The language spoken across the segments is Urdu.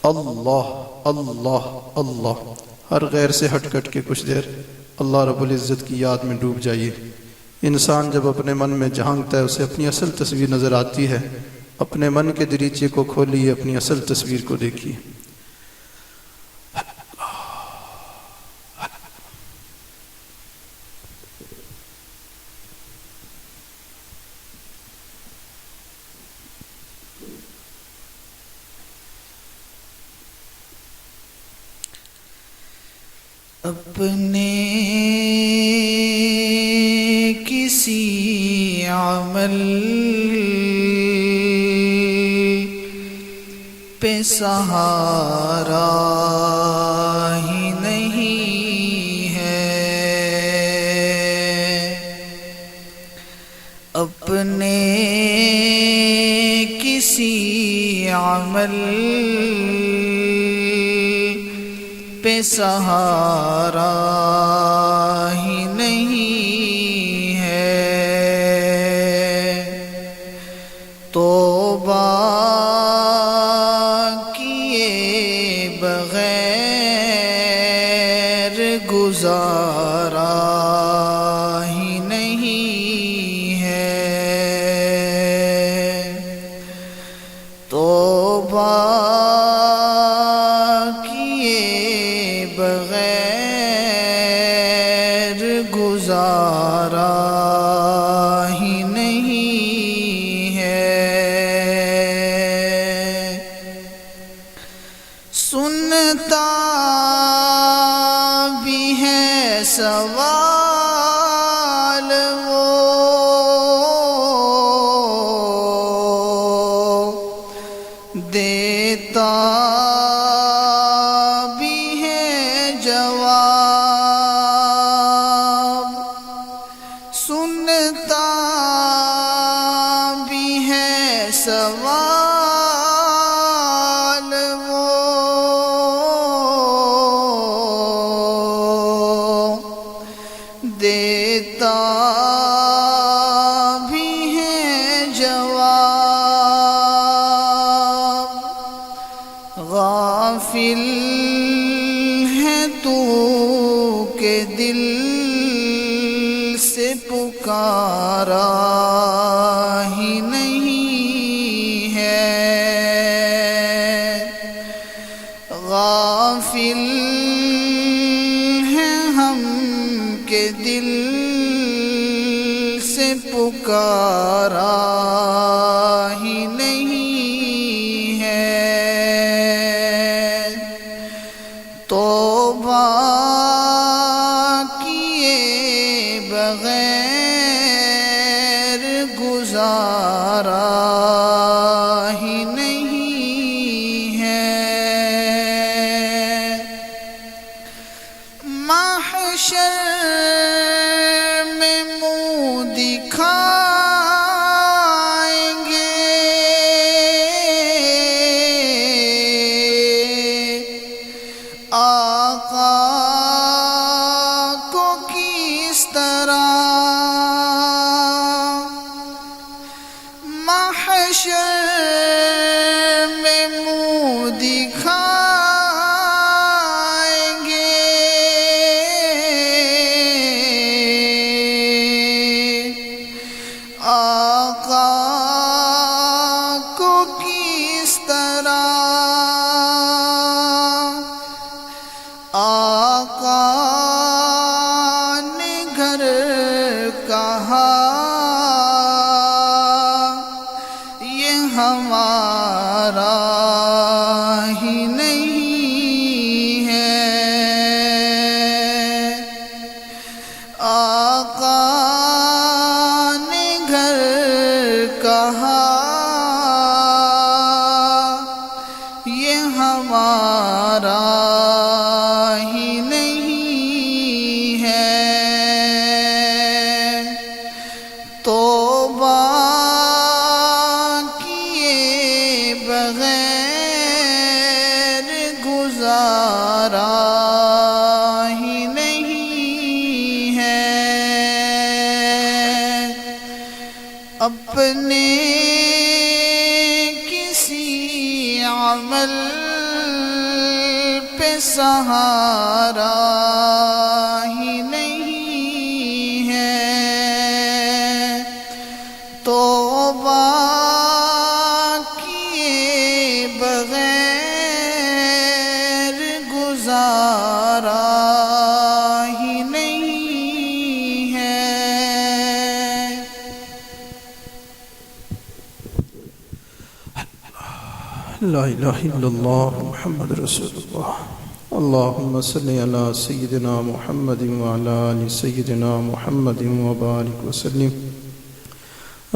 اللہ اللہ اللہ، ہر غیر سے ہٹ کٹ کے کچھ دیر اللہ رب العزت کی یاد میں ڈوب جائیے۔ انسان جب اپنے من میں جھانکتا ہے اسے اپنی اصل تصویر نظر آتی ہے۔ اپنے من کے دریچے کو کھولیے، اپنی اصل تصویر کو دیکھیے۔ اپنے کسی عمل پہ سہارا ہی نہیں ہے، اپنے کسی عمل پہ سہارا ہی نہیں ہے، توبہ کیے بغیر گزارا ہی نہیں ہے، توبہ گزارا ہی نہیں ہے، سنتا بھی ہے سوال وہ، دیتا بھی ہے جواب، سنتا بھی ہے سوال وہ، دیتا بھی ہے جواب، غافل ہے تو کہ دل سے پکارا ہی نہیں ہے، غافل ہیں ہم کہ دل سے پکارا ہی نہیں ہے، توبہ بغیر گزارا ہی نہیں ہے، محشر میں منہ دکھائیں گے آقا کو کس طرح، محشر میں منہ دکھائیں گے آقا کو کس طرح، آقا نے گھر کہا یہ ہمارا ہی نہیں ہے، آقا نے گھر کہا یہ ہمارا ہی نہیں ہے، توبہ کیے بغیر گزارا ہی نہیں ہے، اپنے کسی عمل سہارا ہی نہیں ہے، توبہ کیے بغیر گزارا ہی نہیں ہے۔ لا الہ الا اللہ محمد رسول اللہ۔ اللہم صلی علی سیدنا محمد وعلی آل سیدنا محمد وبارک وسلم۔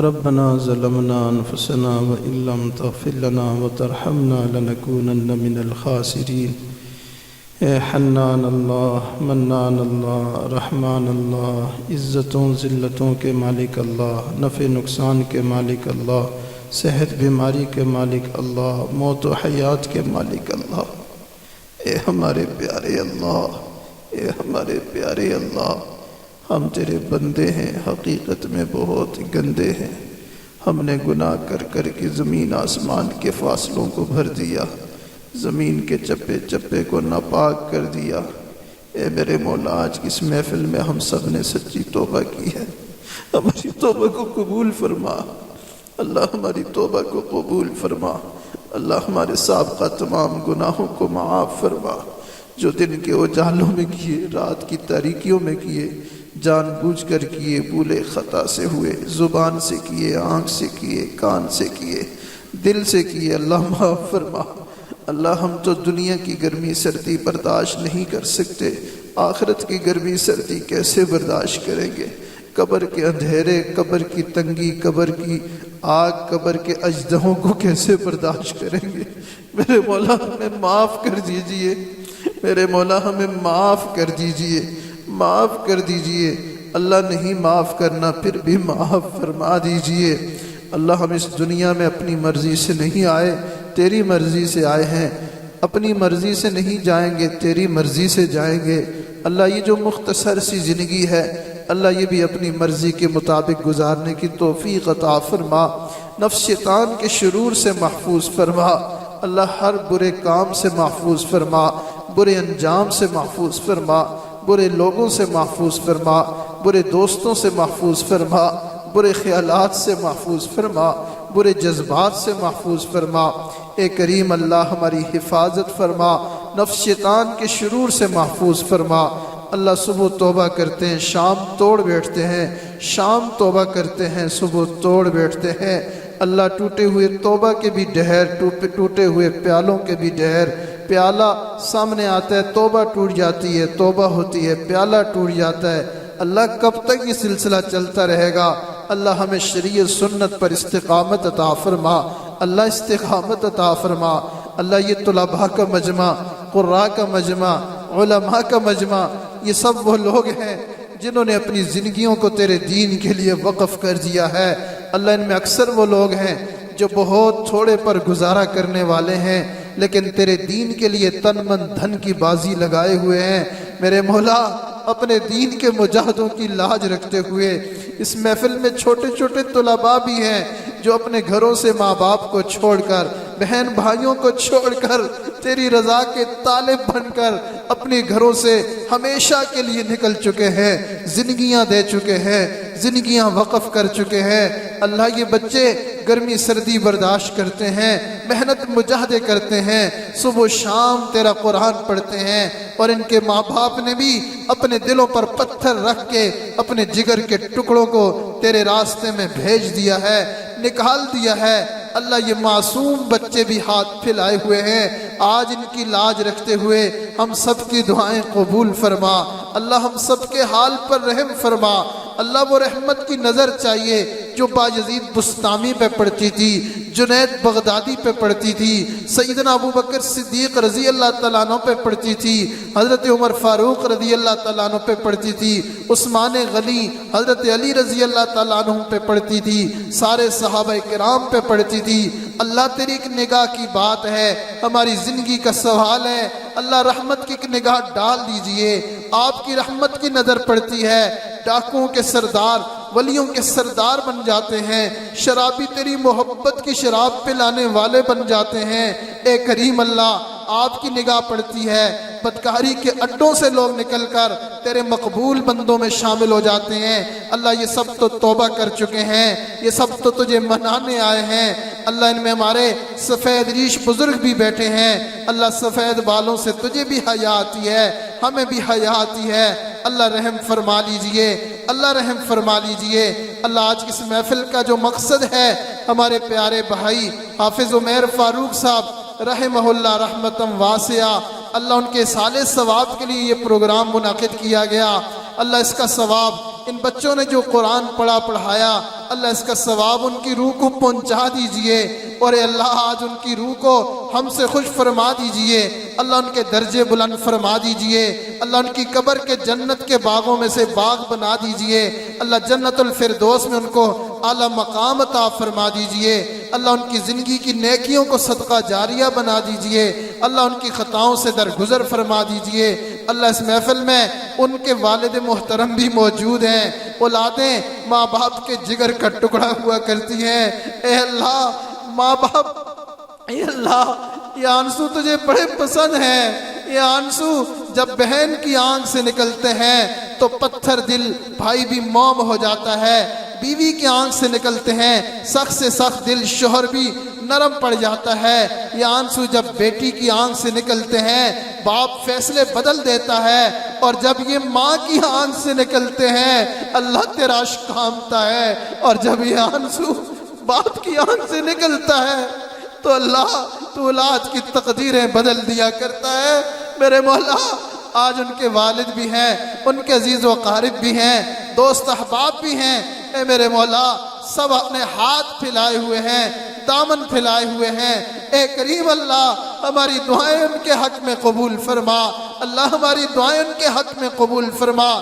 ربنا ظلمنا انفسنا وإن لم تغفر لنا وترحمنا لنكونن من الخاسرین۔ اے حنان اللہ، منان اللہ، رحمان اللہ، عزتوں ذلتوں کے مالک اللہ، نفع نقصان کے مالک اللہ، صحت بیماری کے مالک اللہ، موت و حیات کے مالک اللہ۔ اے ہمارے پیارے اللہ، اے ہمارے پیارے اللہ، ہم تیرے بندے ہیں، حقیقت میں بہت گندے ہیں۔ ہم نے گناہ کر کر کے زمین آسمان کے فاصلوں کو بھر دیا، زمین کے چپے چپے کو ناپاک کر دیا۔ اے میرے مولا، آج کی اس محفل میں ہم سب نے سچی توبہ کی ہے، ہماری توبہ کو قبول فرما اللہ، ہماری توبہ کو قبول فرما اللہ، ہمارے سابقہ تمام گناہوں کو معاف فرما، جو دن کے اجالوں میں کیے، رات کی تاریکیوں میں کیے، جان بوجھ کر کیے، بھولے خطا سے ہوئے، زبان سے کیے، آنکھ سے کیے، کان سے کیے، دل سے کیے، اللہ معاف فرما اللہ۔ ہم تو دنیا کی گرمی سردی برداشت نہیں کر سکتے، آخرت کی گرمی سردی کیسے برداشت کریں گے؟ قبر کے اندھیرے، قبر کی تنگی، قبر کی آگ، قبر کے اژدہوں کو کیسے برداشت کریں گے؟ میرے مولا ہمیں معاف کر دیجئے، میرے مولا ہمیں معاف کر دیجئے، معاف کر دیجئے اللہ۔ نہیں معاف کرنا پھر بھی معاف فرما دیجئے اللہ۔ ہم اس دنیا میں اپنی مرضی سے نہیں آئے، تیری مرضی سے آئے ہیں، اپنی مرضی سے نہیں جائیں گے، تیری مرضی سے جائیں گے اللہ۔ یہ جو مختصر سی زندگی ہے اللہ، یہ بھی اپنی مرضی کے مطابق گزارنے کی توفیق عطا فرما۔ نفس شیطان کے شرور سے محفوظ فرما اللہ، ہر برے کام سے محفوظ فرما، برے انجام سے محفوظ فرما، برے لوگوں سے محفوظ فرما، برے دوستوں سے محفوظ فرما، برے خیالات سے محفوظ فرما، برے جذبات سے محفوظ فرما۔ اے کریم اللہ، ہماری حفاظت فرما، نفس شیطان کے شرور سے محفوظ فرما اللہ۔ صبح توبہ کرتے ہیں، شام توڑ بیٹھتے ہیں، شام توبہ کرتے ہیں، صبح توڑ بیٹھتے ہیں اللہ۔ ٹوٹے ہوئے توبہ کے بھی ڈھیر، ٹوٹے ہوئے پیالوں کے بھی ڈھیر۔ پیالہ سامنے آتا ہے، توبہ ٹوٹ جاتی ہے، توبہ ہوتی ہے، پیالہ ٹوٹ جاتا ہے اللہ۔ کب تک یہ سلسلہ چلتا رہے گا اللہ؟ ہمیں شریعت سنت پر استقامت عطا فرما اللہ، استقامت عطا فرما اللہ۔ یہ طلباء کا مجمع، قراء کا مجمع، علماء کا مجمع، یہ سب وہ لوگ ہیں جنہوں نے اپنی زندگیوں کو تیرے دین کے لیے وقف کر دیا ہے اللہ۔ ان میں اکثر وہ لوگ ہیں جو بہت تھوڑے پر گزارا کرنے والے ہیں، لیکن تیرے دین کے لیے تن من دھن کی بازی لگائے ہوئے ہیں۔ میرے مولا، اپنے دین کے مجاہدوں کی لاج رکھتے ہوئے اس محفل میں چھوٹے چھوٹے طلباء بھی ہیں جو اپنے گھروں سے ماں باپ کو چھوڑ کر، بہن بھائیوں کو چھوڑ کر، تیری رضا کے طالب بن کر اپنے گھروں سے ہمیشہ کے لیے نکل چکے ہیں، زندگیاں دے چکے ہیں، زندگیاں وقف کر چکے ہیں اللہ۔ یہ بچے گرمی سردی برداشت کرتے ہیں، محنت مجاہدے کرتے ہیں، صبح و شام تیرا قرآن پڑھتے ہیں، اور ان کے ماں باپ نے بھی اپنے دلوں پر پتھر رکھ کے اپنے جگر کے ٹکڑوں کو تیرے راستے میں بھیج دیا ہے، نکال دیا ہے اللہ۔ یہ معصوم بچے بھی ہاتھ پھیلائے ہوئے ہیں، آج ان کی لاج رکھتے ہوئے ہم سب کی دعائیں قبول فرما اللہ۔ ہم سب کے حال پر رحم فرما اللہ۔ وہ رحمت کی نظر چاہیے جو بایزید بستامی پہ پڑتی تھی، جنید بغدادی پہ پڑتی تھی، سیدنا ابوبکر صدیق رضی اللہ تعالیٰ عنہ پہ پڑتی تھی، حضرت عمر فاروق رضی اللہ تعالیٰ عنہ پہ پڑتی تھی، عثمان غنی، حضرت علی رضی اللہ تعالیٰ عنہ پہ پڑتی تھی، سارے صحابہ کرام پہ پڑتی تھی اللہ۔ تیری ایک نگاہ کی بات ہے، ہماری زندگی کا سوال ہے اللہ، رحمت کی ایک نگاہ ڈال دیجئے۔ آپ کی رحمت کی نظر پڑتی ہے، ڈاکوؤں کے سردار، ولیوں کے سردار بن جاتے ہیں، شرابی تیری محبت کی شراب پلانے والے بن جاتے ہیں۔ اے کریم اللہ، آپ کی نگاہ پڑتی ہے، بدکاری کے اڈوں سے لوگ نکل کر تیرے مقبول بندوں میں شامل ہو جاتے ہیں۔ اللہ یہ سب تو توبہ کر چکے ہیں، یہ سب تو تجھے منانے آئے ہیں۔ اللہ ان میں ہمارے سفید ریش بزرگ بھی بیٹھے ہیں، اللہ سفید بالوں سے تجھے بھی حیا آتی ہے، ہمیں بھی حیا آتی ہے۔ اللہ رحم فرما لیجئے، اللہ رحم فرما لیجئے۔ اللہ آج اس محفل کا جو مقصد ہے، ہمارے پیارے بھائی حافظ عمیر فاروق صاحب رحمہ اللہ رحمتم واسعہ، اللہ ان کے سالِ ثواب کے لیے یہ پروگرام منعقد کیا گیا۔ اللہ اس کا ثواب ان بچوں نے جو قرآن پڑھایا، اللہ اس کا ثواب ان کی روح کو پہنچا دیجئے، اور اے اللہ آج ان کی روح کو ہم سے خوش فرما دیجئے۔ اللہ ان کے درجے بلند فرما دیجئے، اللہ ان کی قبر کے جنت کے باغوں میں سے باغ بنا دیجئے، اللہ جنت الفردوس میں ان کو اعلیٰ مقام عطا فرما دیجئے۔ اللہ ان کی زندگی کی نیکیوں کو صدقہ جاریہ بنا دیجئے، اللہ ان کی خطاؤں سے درگزر فرما دیجئے۔ اللہ اس محفل میں ان کے والد محترم بھی موجود ہیں، اولادیں ماں باپ کے جگر کا ٹکڑا ہوا کرتی ہیں۔ اے اللہ ماں باپ، اے اللہ یہ آنسو تجھے بڑے پسند ہیں، یہ آنسو جب بہن کی آنکھ سے نکلتے ہیں تو پتھر دل بھائی بھی موم ہو جاتا ہے، بیوی کی آنکھ سے نکلتے ہیں سخت سے سخت دل شوہر بھی نرم پڑ جاتا ہے۔ یہ آنسو جب بیٹی کی آنکھ سے نکلتے ہیں باپ فیصلے بدل دیتا ہے، اور جب یہ ماں کی آنکھ سے نکلتے ہیں اللہ تیرا عشق کامتا ہے، اور جب یہ آنسو باپ کی آنکھ سے نکلتا ہے تو اللہ تو اولاد کی تقدیریں بدل دیا کرتا ہے۔ میرے مولا آج ان کے والد بھی ہیں، ان کے عزیز و اقارب بھی ہیں، دوست احباب بھی ہیں، اے میرے مولا سب اپنے ہاتھ پھیلائے ہوئے ہیں، دامن پھیلائے ہوئے ہیں۔ اے کریم اللہ ہماری دعائیں ان کے حق میں قبول فرما، اللہ ہماری دعائیں ان کے حق میں قبول فرما۔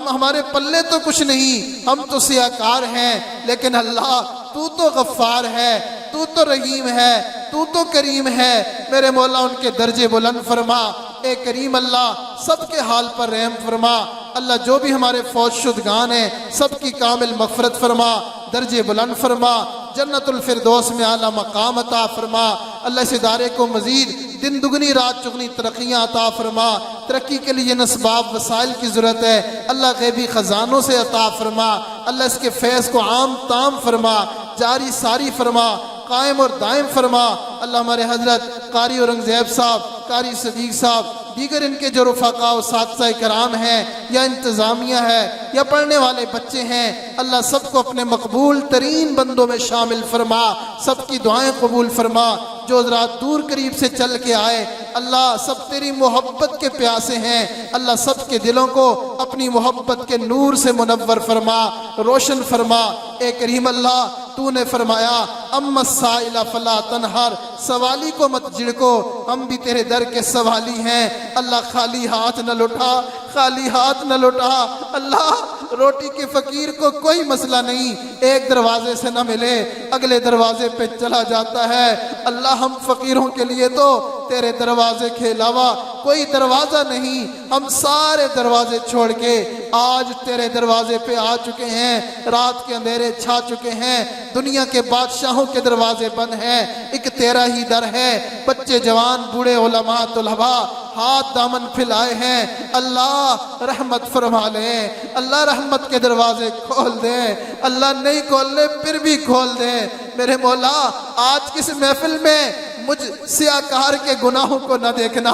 ہمارے پلے تو کچھ نہیں، ہم تو سیاکار ہیں، لیکن اللہ تو تو غفار ہے، تو تو رحیم ہے، تو تو کریم ہے۔ میرے مولا ان کے درجے بلند فرما، اے کریم اللہ سب کے حال پر رحم فرما۔ اللہ جو بھی ہمارے فوت شدگان ہیں سب کی کامل مغفرت فرما، درجے بلند فرما، جنت الفردوس میں اعلیٰ مقام عطا فرما۔ اللہ اس ادارے کو مزید دن دگنی رات چگنی ترقیاں عطا فرما۔ ترقی کے لیے نسباب وسائل کی ضرورت ہے، اللہ غیبی خزانوں سے عطا فرما۔ اللہ اس کے فیض کو عام تام فرما، جاری ساری فرما، قائم اور دائم فرما۔ اللہ ہمارے حضرت قاری اورنگزیب صاحب، قاری صدیق صاحب، دیگر ان کے جو رفقاء و اساتذہ کرام ہیں یا انتظامیہ ہے یا پڑھنے والے بچے ہیں، اللہ سب کو اپنے مقبول ترین بندوں میں شامل فرما، سب کی دعائیں قبول فرما۔ جو حضرات دور قریب سے چل کے آئے اللہ سب تیری محبت کے پیاسے ہیں، اللہ سب کے دلوں کو اپنی محبت کے نور سے منور فرما، روشن فرما۔ اے کریم اللہ تو نے فرمایا اما السائل فلا تنہر، سوالی کو مت جھڑکو، ہم بھی تیرے در کے سوالی ہیں۔ اللہ خالی ہاتھ نہ لوٹا، خالی ہاتھ نہ لوٹا۔ اللہ روٹی کے فقیر کو کوئی مسئلہ نہیں، ایک دروازے سے نہ ملے اگلے دروازے پہ چلا جاتا ہے۔ اللہ ہم فقیروں کے لیے تو تیرے دروازے کے علاوہ کوئی دروازہ نہیں، ہم سارے دروازے چھوڑ کے آج تیرے دروازے پہ آ چکے ہیں۔ رات کے اندھیرے چھا چکے ہیں، دنیا کے بادشاہوں کے دروازے بند ہیں، ایک تیرا ہی در ہے۔ بچے جوان بوڑھے علماء طلباء ہاتھ دامن پھیلائے ہیں، اللہ رحمت فرما لے، اللہ رحمت کے دروازے کھول دے، اللہ نہیں کھولنے پھر بھی کھول دے۔ میرے مولا آج کس محفل میں مجھ سیاکار کے گناہوں کو نہ دیکھنا،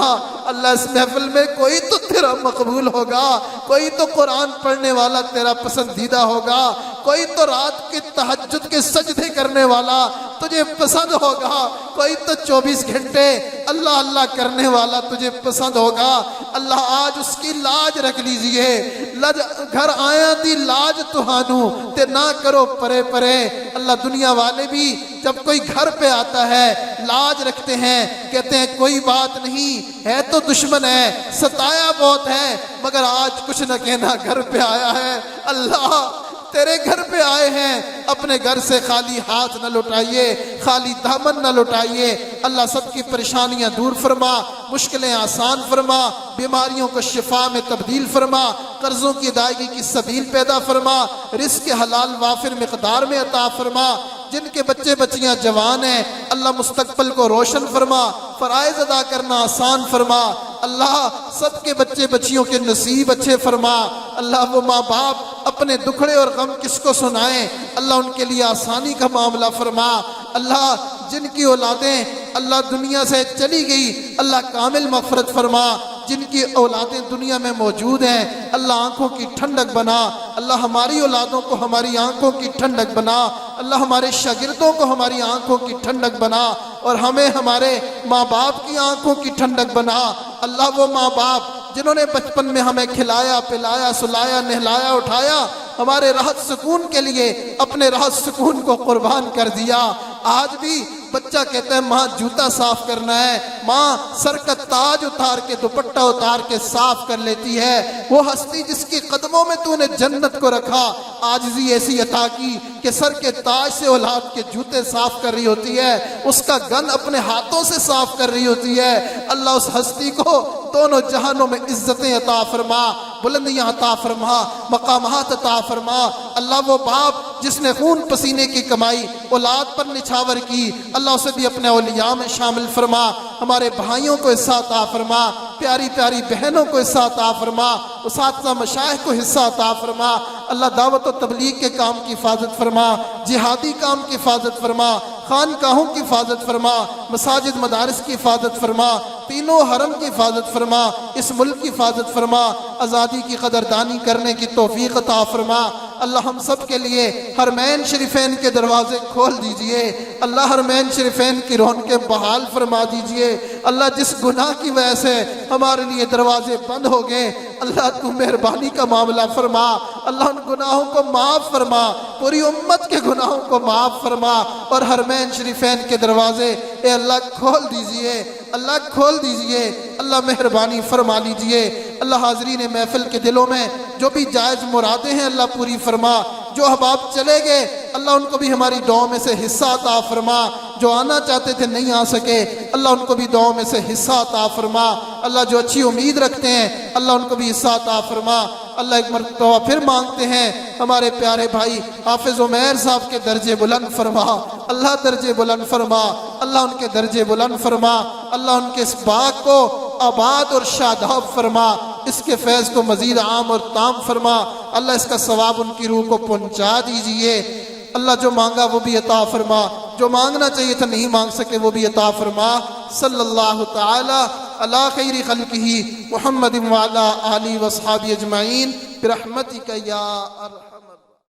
اللہ اس محفل میں کوئی تو تیرا مقبول ہوگا، کوئی تو قرآن پڑھنے والا تیرا پسندیدہ ہوگا، کوئی تو رات کے تہجد کے سجدے کرنے والا تجھے پسند ہوگا، کوئی تو 24 گھنٹے اللہ اللہ کرنے والا تجھے پسند ہوگا۔ اللہ آج اس کی لاج رکھ لیجئے، گھر آیا دی لاج تہانو تے نہ کرو پرے پرے۔ اللہ دنیا والے بھی جب کوئی گھر پہ آتا ہے لاج رکھتے ہیں، کہتے ہیں کوئی بات نہیں، ہے تو دشمن ہے، ستایا بہت ہے، مگر آج کچھ نہ کہنا گھر پہ آیا ہے۔ اللہ تیرے گھر پہ آئے ہیں، اپنے گھر سے خالی ہاتھ نہ لوٹائیے، خالی دامن نہ لوٹائیے۔ اللہ سب کی پریشانیاں دور فرما، مشکلیں آسان فرما، بیماریوں کو شفا میں تبدیل فرما، قرضوں کی ادائیگی کی سبیل پیدا فرما، رزق حلال وافر مقدار میں عطا فرما۔ جن کے بچے بچیاں جوان ہیں اللہ مستقبل کو روشن فرما، فرائض ادا کرنا آسان فرما، اللہ سب کے بچے بچیوں کے نصیب اچھے فرما، اللہ وہ ماں باپ اپنے دکھڑے اور غم کس کو سنائیں، اللہ ان کے لیے آسانی کا معاملہ فرما، اللہ جن کی اولادیں اللہ دنیا سے چلی گئی اللہ کامل مغفرت فرما، جن کی اولادیں دنیا میں موجود ہیں اللہ آنکھوں کی ٹھنڈک بنا، اللہ ہماری اولادوں کو ہماری آنکھوں کی ٹھنڈک بنا، اللہ ہمارے شاگردوں کو ہماری آنکھوں کی ٹھنڈک بنا، اور ہمیں ہمارے ماں باپ کی آنکھوں کی ٹھنڈک بنا، اللہ وہ ماں باپ جنہوں نے بچپن میں ہمیں کھلایا پلایا سلایا نہلایا اٹھایا، ہمارے راحت سکون کے لیے اپنے راحت سکون کو قربان کر دیا، آج بھی بچہ کہتا ہے ماں جوتا صاف کرنا ہے، ماں سر کا تاج اتار کے دوپٹہ اتار کے صاف کر لیتی ہے، وہ ہستی جس کی قدموں میں تو نے جنت کو رکھا عاجزی ایسی عطا کی کہ سر کے تاج سے اولاد کے جوتے صاف کر رہی ہوتی ہے، اس کا گن اپنے ہاتھوں سے صاف کر رہی ہوتی ہے، اللہ اس ہستی کو دونوں جہانوں میں عزتیں عطا فرما، بلندیاں عطا فرما، مقامات عطا فرما، اللہ وہ باپ جس نے خون پسینے کی کمائی اولاد پر نچھاور کی اللہ اسے بھی اپنے اولیاء میں شامل فرما، ہمارے بھائیوں کو حصہ عطا فرما، پیاری پیاری بہنوں کو حصہ عطا فرما، اساتذہ مشائخ کو حصہ عطا فرما، اللہ دعوت و تبلیغ کے کام کی حفاظت فرما، جہادی کام کی حفاظت فرما، خانقاہوں کی حفاظت فرما، مساجد مدارس کی حفاظت فرما، تینوں حرم کی حفاظت فرما، اس ملک کی حفاظت فرما، آزادی کی قدردانی کرنے کی توفیق عطا فرما، اللہ ہم سب کے لیے حرمین شریفین کے دروازے کھول دیجئے، اللہ حرمین شریفین کی رونقیں بحال فرما دیجئے، اللہ جس گناہ کی وجہ سے ہمارے لیے دروازے بند ہو گئے اللہ تو مہربانی کا معاملہ فرما، اللہ ان گناہوں کو معاف فرما، پوری امت کے گناہوں کو معاف فرما، اور حرمین شریفین کے دروازے اے اللہ کھول دیجئے، اللہ کھول دیجئے، اللہ مہربانی فرما لیجئے، اللہ حاضرین محفل کے دلوں میں جو بھی جائز مرادیں ہیں اللہ پوری فرما، جو احباب چلے گئے اللہ ان کو بھی ہماری دعاؤں میں سے حصہ عطا فرما، جو آنا چاہتے تھے نہیں آ سکے اللہ ان کو بھی دعاؤں میں سے حصہ عطا فرما، اللہ جو اچھی امید رکھتے ہیں اللہ ان کو بھی حصہ عطا فرما، اللہ ایک مرتبہ پھر مانگتے ہیں ہمارے پیارے بھائی حافظ عمیر صاحب کے درجے بلند فرما، اللہ درجے بلند فرما، اللہ ان کے درجے بلند فرما، اللہ ان کے اس باغ کو آباد اور شاداب فرما، اس کے فیض کو مزید عام اور تام فرما، اللہ اس کا ثواب ان کی روح کو پہنچا دیجئے، اللہ جو مانگا وہ بھی عطا فرما، جو مانگنا چاہیے تھا نہیں مانگ سکے وہ بھی عطا فرما، صلی اللہ تعالی علی خیر خلقہ محمد وعلی آلہ واصحابہ اجمعین برحمتک یا ارحم